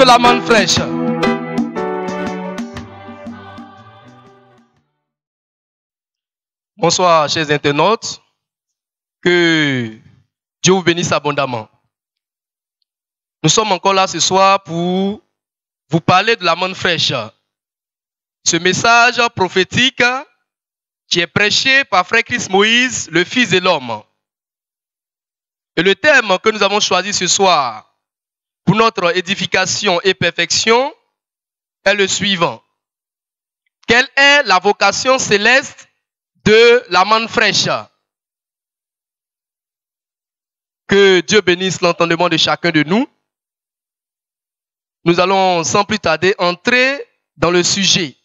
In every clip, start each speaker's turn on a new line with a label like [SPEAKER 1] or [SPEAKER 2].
[SPEAKER 1] la manne fraîche. Bonsoir, chers internautes. Que Dieu vous bénisse abondamment. Nous sommes encore là ce soir pour vous parler de la manne fraîche. Ce message prophétique qui est prêché par Frère Christ Moïse, le Fils de l'homme. Et le thème que nous avons choisi ce soir pour notre édification et perfection est le suivant. Quelle est la vocation céleste de la manne fraîche? Que Dieu bénisse l'entendement de chacun de nous. Nous allons sans plus tarder entrer dans le sujet.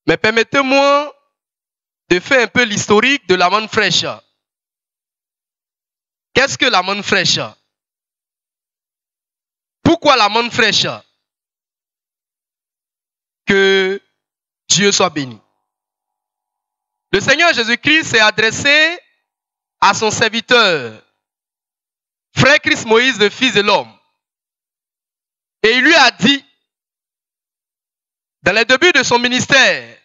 [SPEAKER 1] Mais permettez-moi de faire un peu l'historique de la manne fraîche. Qu'est-ce que la manne fraîche? Pourquoi la manne fraîche? Que Dieu soit béni. Le Seigneur Jésus-Christ s'est adressé à son serviteur, Frère Christ Moïse, le Fils de l'homme. Et il lui a dit, dans les débuts de son ministère,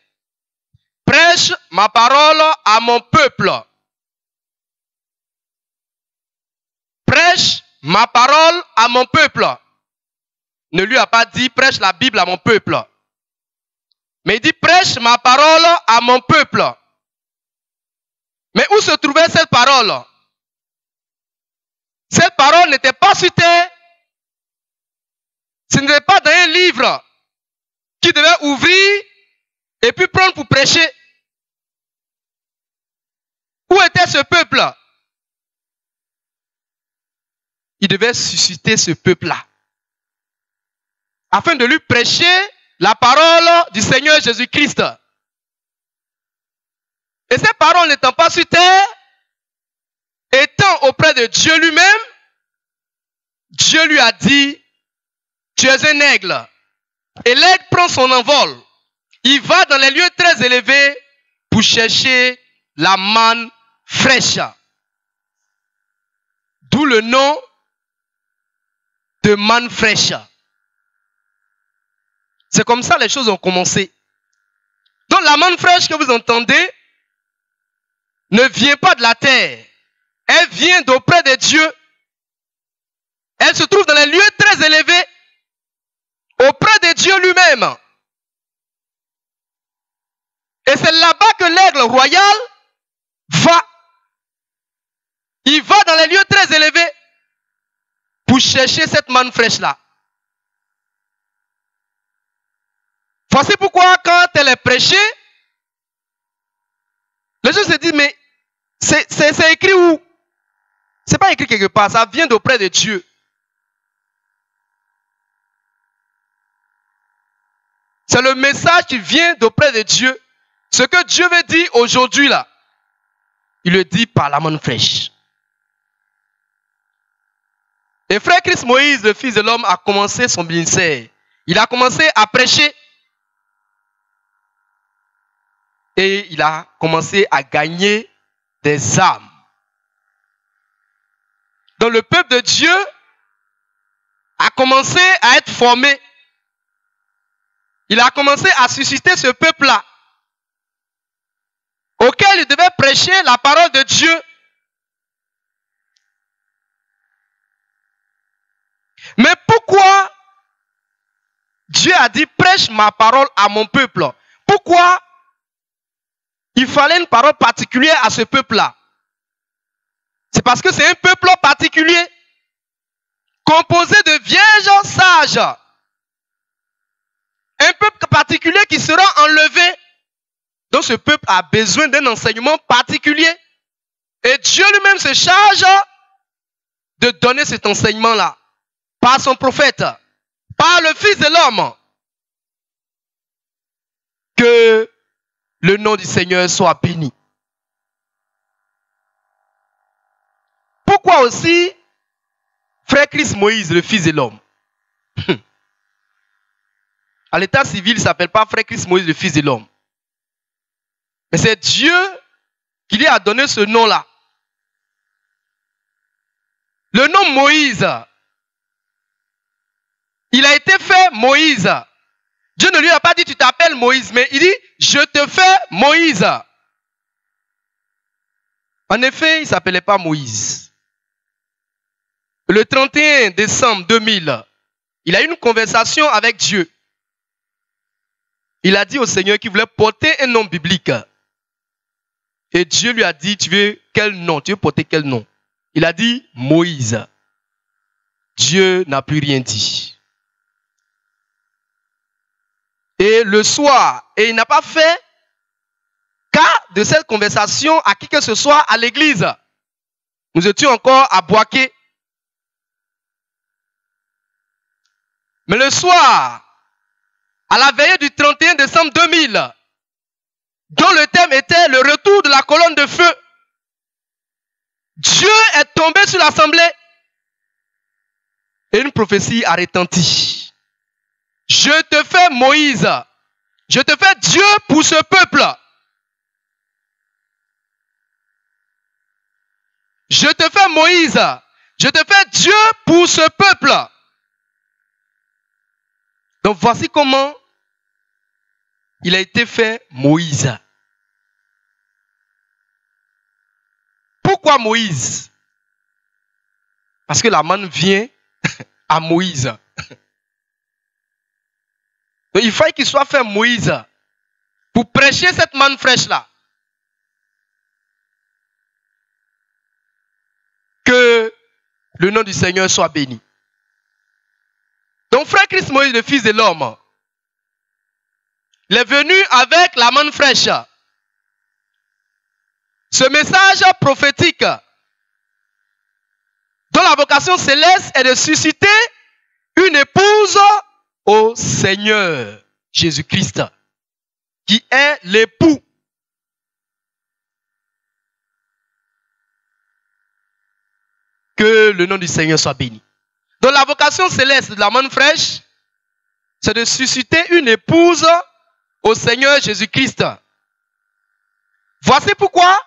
[SPEAKER 1] prêche ma parole à mon peuple. Prêche ma parole à mon peuple. Ne lui a pas dit prêche la Bible à mon peuple. Mais il dit prêche ma parole à mon peuple. Mais où se trouvait cette parole? Cette parole n'était pas sur terre. Ce n'était pas dans un livre qui devait ouvrir et puis prendre pour prêcher. Où était ce peuple? Il devait susciter ce peuple-là afin de lui prêcher la parole du Seigneur Jésus-Christ. Et ces paroles n'étant pas sur terre, étant auprès de Dieu lui-même, Dieu lui a dit, tu es un aigle. Et l'aigle prend son envol. Il va dans les lieux très élevés pour chercher la manne fraîche. D'où le nom de manne fraîche. C'est comme ça les choses ont commencé. Donc la manne fraîche que vous entendez ne vient pas de la terre. Elle vient d'auprès de Dieu. Elle se trouve dans les lieux très élevés auprès de Dieu lui-même. Et c'est là-bas que l'aigle royal va. Il va dans les lieux très élevés pour chercher cette manne fraîche-là. Voici pourquoi quand elle est prêchée, les gens se disent, mais c'est écrit où? C'est pas écrit quelque part, ça vient d'auprès de Dieu. C'est le message qui vient d'auprès de Dieu. Ce que Dieu veut dire aujourd'hui là, il le dit par la manne fraîche. Et Frère Christ Moïse, le Fils de l'homme, a commencé son ministère. Il a commencé à prêcher. Et il a commencé à gagner des âmes. Donc le peuple de Dieu a commencé à être formé. Il a commencé à susciter ce peuple-là, auquel il devait prêcher la parole de Dieu. Mais pourquoi Dieu a dit prêche ma parole à mon peuple? Pourquoi il fallait une parole particulière à ce peuple-là? C'est parce que c'est un peuple particulier, composé de vierges sages. Un peuple particulier qui sera enlevé. Donc ce peuple a besoin d'un enseignement particulier. Et Dieu lui-même se charge de donner cet enseignement-là. Par son prophète. Par le Fils de l'homme. Que le nom du Seigneur soit béni. Pourquoi aussi Frère Christ Moïse, le Fils de l'homme? À l'état civil, il ne s'appelle pas Frère Christ Moïse, le Fils de l'homme. Mais c'est Dieu qui lui a donné ce nom-là. Le nom Moïse il a été fait Moïse. Dieu ne lui a pas dit tu t'appelles Moïse, mais il dit je te fais Moïse. En effet, il ne s'appelait pas Moïse. Le 31 décembre 2000, il a eu une conversation avec Dieu. Il a dit au Seigneur qu'il voulait porter un nom biblique. Et Dieu lui a dit, tu veux quel nom? Tu veux porter quel nom? Il a dit Moïse. Dieu n'a plus rien dit. Et le soir, et il n'a pas fait cas de cette conversation à qui que ce soit à l'église. Nous étions encore à Boaké. Mais le soir, à la veillée du 31 décembre 2000, dont le thème était le retour de la colonne de feu, Dieu est tombé sur l'assemblée et une prophétie a retenti. Je te fais Moïse, je te fais Dieu pour ce peuple. Je te fais Moïse, je te fais Dieu pour ce peuple. Donc voici comment il a été fait Moïse. Pourquoi Moïse? Parce que la manne vient à Moïse. Donc il fallait qu'il soit fait Moïse pour prêcher cette manne fraîche-là. Que le nom du Seigneur soit béni. Donc frère Christ Moïse, le fils de l'homme, il est venu avec la manne fraîche. Ce message prophétique, dont la vocation céleste est de susciter une épouse au Seigneur Jésus-Christ, qui est l'époux. Que le nom du Seigneur soit béni. Donc la vocation céleste de la manne fraîche, c'est de susciter une épouse au Seigneur Jésus-Christ. Voici pourquoi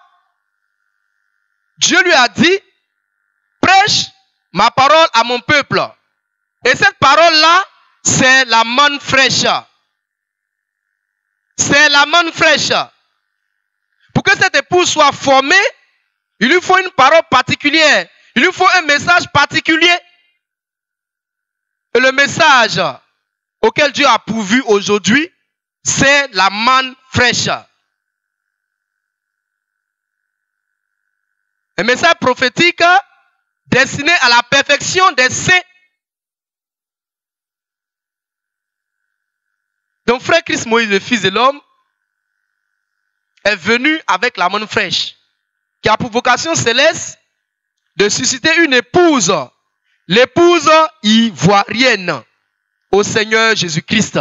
[SPEAKER 1] Dieu lui a dit, prêche ma parole à mon peuple. Et cette parole-là, c'est la manne fraîche. C'est la manne fraîche. Pour que cette épouse soit formée, il lui faut une parole particulière. Il lui faut un message particulier. Et le message auquel Dieu a pourvu aujourd'hui, c'est la manne fraîche. Un message prophétique destiné à la perfection des saints. Donc frère Christ Moïse, le fils de l'homme, est venu avec la manne fraîche, qui a pour vocation céleste de susciter une épouse, l'épouse ivoirienne au Seigneur Jésus-Christ.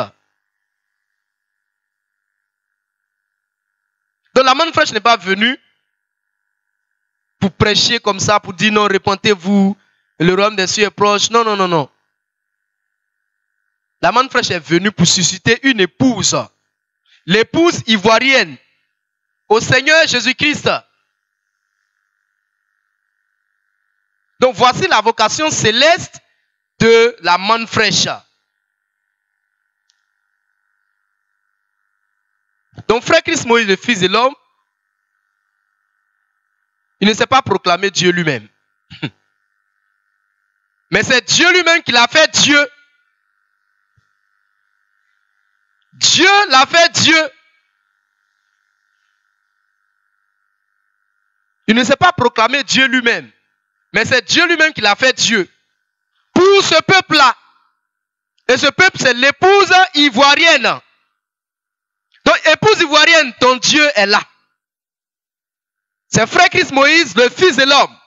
[SPEAKER 1] Donc la manne fraîche n'est pas venue pour prêcher comme ça, pour dire non, repentez-vous, le royaume des cieux est proche. Non, non, non, non. La manne fraîche est venue pour susciter une épouse, l'épouse ivoirienne au Seigneur Jésus-Christ. Donc voici la vocation céleste de la manne fraîche. Donc frère Christ Moïse, le fils de l'homme, il ne s'est pas proclamé Dieu lui-même. Mais c'est Dieu lui-même qui l'a fait Dieu. Dieu l'a fait Dieu. Il ne s'est pas proclamé Dieu lui-même. Mais c'est Dieu lui-même qui l'a fait Dieu. Pour ce peuple-là. Et ce peuple, c'est l'épouse ivoirienne. Donc, épouse ivoirienne, ton Dieu est là. C'est frère Christ Moïse, le fils de l'homme.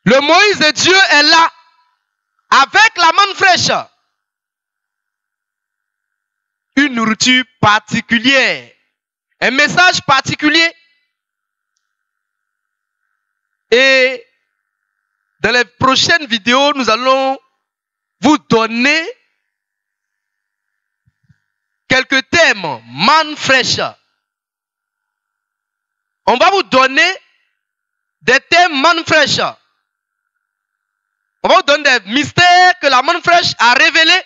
[SPEAKER 1] Le Moïse de Dieu est là. Avec la manne fraîche. Une nourriture particulière. Un message particulier. Et dans les prochaines vidéos, nous allons vous donner quelques thèmes, manne fraîche. On va vous donner des thèmes manne fraîche. On va vous donner des mystères que la manne fraîche a révélés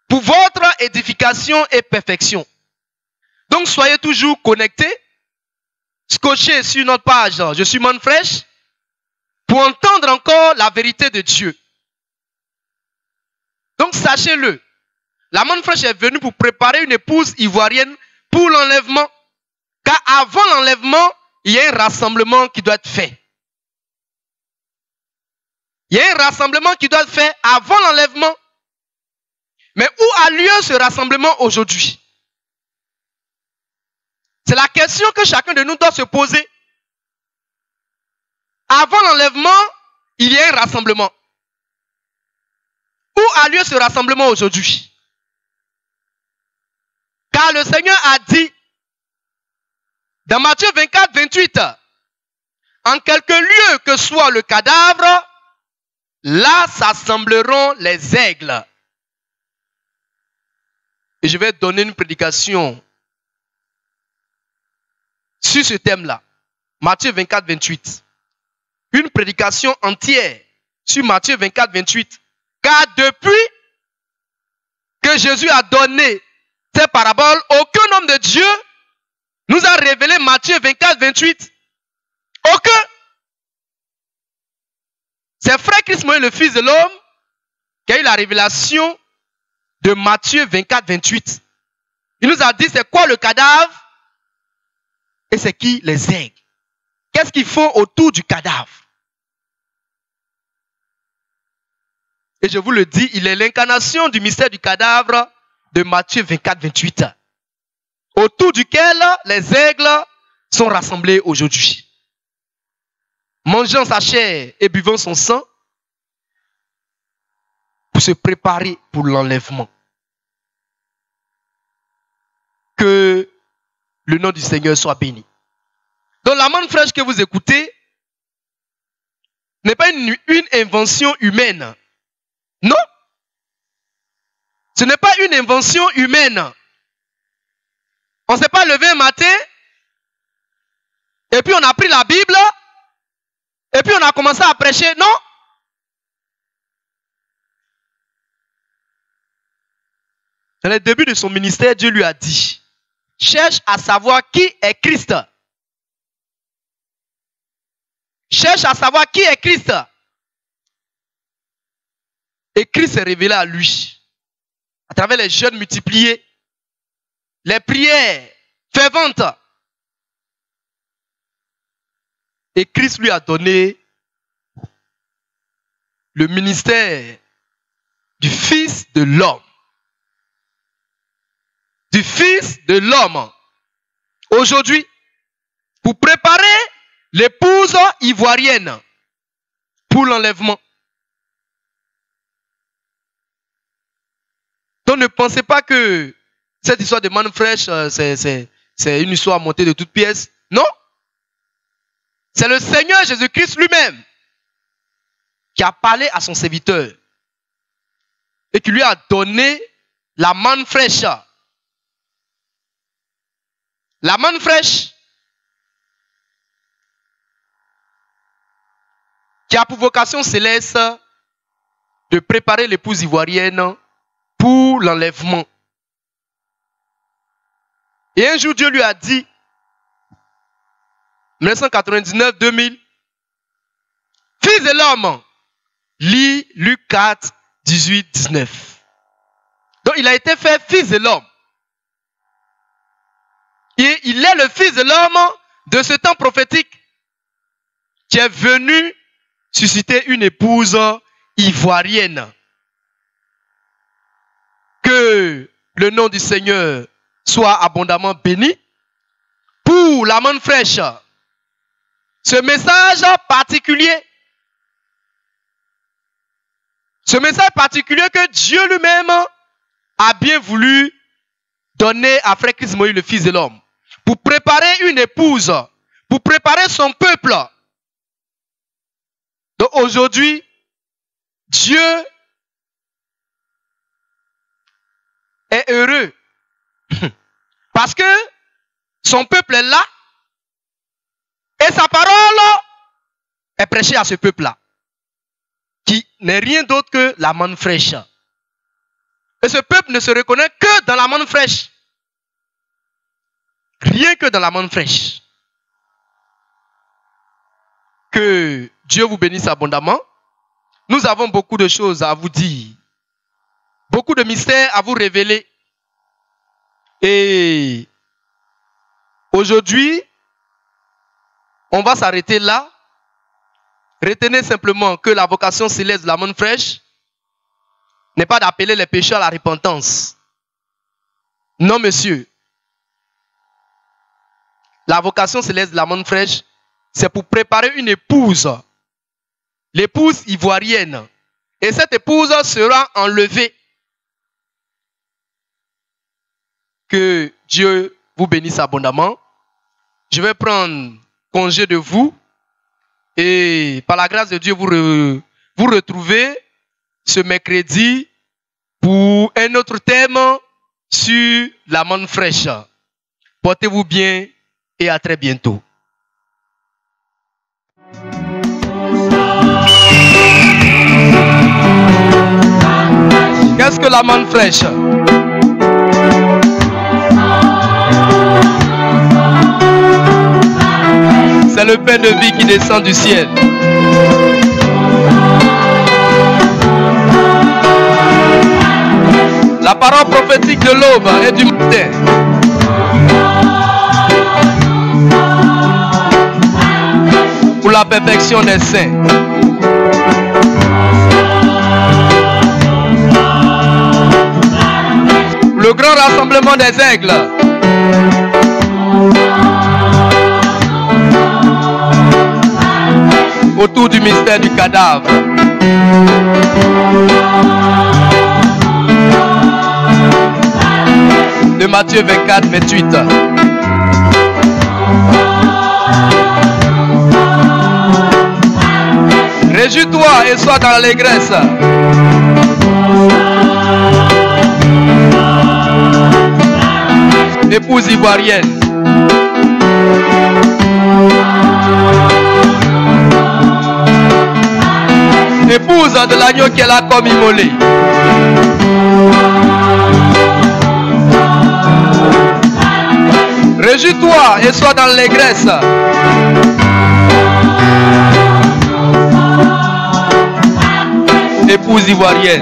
[SPEAKER 1] pour votre édification et perfection. Donc soyez toujours connectés, scotchés sur notre page Je suis manne fraîche pour entendre encore la vérité de Dieu. Donc sachez-le, la manne fraîche est venue pour préparer une épouse ivoirienne pour l'enlèvement. Car avant l'enlèvement, il y a un rassemblement qui doit être fait. Il y a un rassemblement qui doit être fait avant l'enlèvement. Mais où a lieu ce rassemblement aujourd'hui? C'est la question que chacun de nous doit se poser. Avant l'enlèvement, il y a un rassemblement. Où a lieu ce rassemblement aujourd'hui? Car le Seigneur a dit, dans Matthieu 24, 28, en quelque lieu que soit le cadavre, là s'assembleront les aigles. Et je vais donner une prédication sur ce thème-là. Matthieu 24, 28. Une prédication entière sur Matthieu 24, 28. Car depuis que Jésus a donné ces paraboles, aucun homme de Dieu nous a révélé Matthieu 24, 28. Aucun. C'est frère Christ Moïse, le Fils de l'homme, qui a eu la révélation de Matthieu 24, 28. Il nous a dit c'est quoi le cadavre et c'est qui les aigles. Qu'est-ce qu'ils font autour du cadavre? Et je vous le dis, il est l'incarnation du mystère du cadavre de Matthieu 24, 28. Autour duquel les aigles sont rassemblés aujourd'hui. Mangeant sa chair et buvant son sang pour se préparer pour l'enlèvement. Que le nom du Seigneur soit béni. Donc la manne fraîche que vous écoutez n'est pas une invention humaine. Non. Ce n'est pas une invention humaine. On ne s'est pas levé un matin et puis on a pris la Bible et puis on a commencé à prêcher. Non. Dans le début de son ministère, Dieu lui a dit, cherche à savoir qui est Christ. Cherche à savoir qui est Christ. Et Christ s'est révélé à lui. À travers les jeûnes multipliés, les prières ferventes. Et Christ lui a donné le ministère du Fils de l'homme. Du Fils de l'homme. Aujourd'hui, pour préparer l'épouse ivoirienne pour l'enlèvement. Donc ne pensez pas que cette histoire de manne fraîche, c'est une histoire montée de toutes pièces. Non. C'est le Seigneur Jésus-Christ lui-même qui a parlé à son serviteur et qui lui a donné la manne fraîche. La manne fraîche qui a pour vocation céleste de préparer l'épouse ivoirienne pour l'enlèvement. Et un jour, Dieu lui a dit, 1999-2000, Fils de l'homme, lis Luc 4, 18, 19. Donc il a été fait Fils de l'homme. Et il est le Fils de l'homme de ce temps prophétique qui est venu susciter une épouse ivoirienne. Que le nom du Seigneur soit abondamment béni. Pour la manne fraîche, ce message particulier que Dieu lui-même a bien voulu donner à frère Christ Moïse, le Fils de l'homme, pour préparer une épouse, pour préparer son peuple. Donc aujourd'hui, Dieu est heureux parce que son peuple est là et sa parole est prêchée à ce peuple-là. n'est rien d'autre que la manne fraîche. Et ce peuple ne se reconnaît que dans la manne fraîche. Rien que dans la manne fraîche. Que Dieu vous bénisse abondamment. Nous avons beaucoup de choses à vous dire. Beaucoup de mystères à vous révéler. Et aujourd'hui, on va s'arrêter là. Retenez simplement que la vocation céleste de la manne fraîche n'est pas d'appeler les pécheurs à la repentance. Non, monsieur. La vocation céleste de la manne fraîche, c'est pour préparer une épouse. L'épouse ivoirienne. Et cette épouse sera enlevée. Que Dieu vous bénisse abondamment. Je vais prendre congé de vous. Et par la grâce de Dieu, vous retrouvez ce mercredi pour un autre thème sur la manne fraîche. Portez-vous bien et à très bientôt. Qu'est-ce que la manne fraîche? C'est le pain de vie qui descend du ciel. La parole prophétique de l'aube et du matin. Pour la perfection des saints. Le grand rassemblement des aigles. Autour du mystère du cadavre. De Matthieu 24, 28. Réjouis-toi et sois dans l'allégresse. Épouse ivoirienne. Épouse de l'agneau qu'elle a comme immolé. Réjouis-toi et sois dans l'allégresse. Épouse ivoirienne.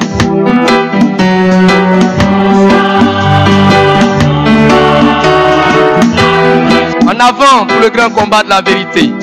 [SPEAKER 1] En avant pour le grand combat de la vérité.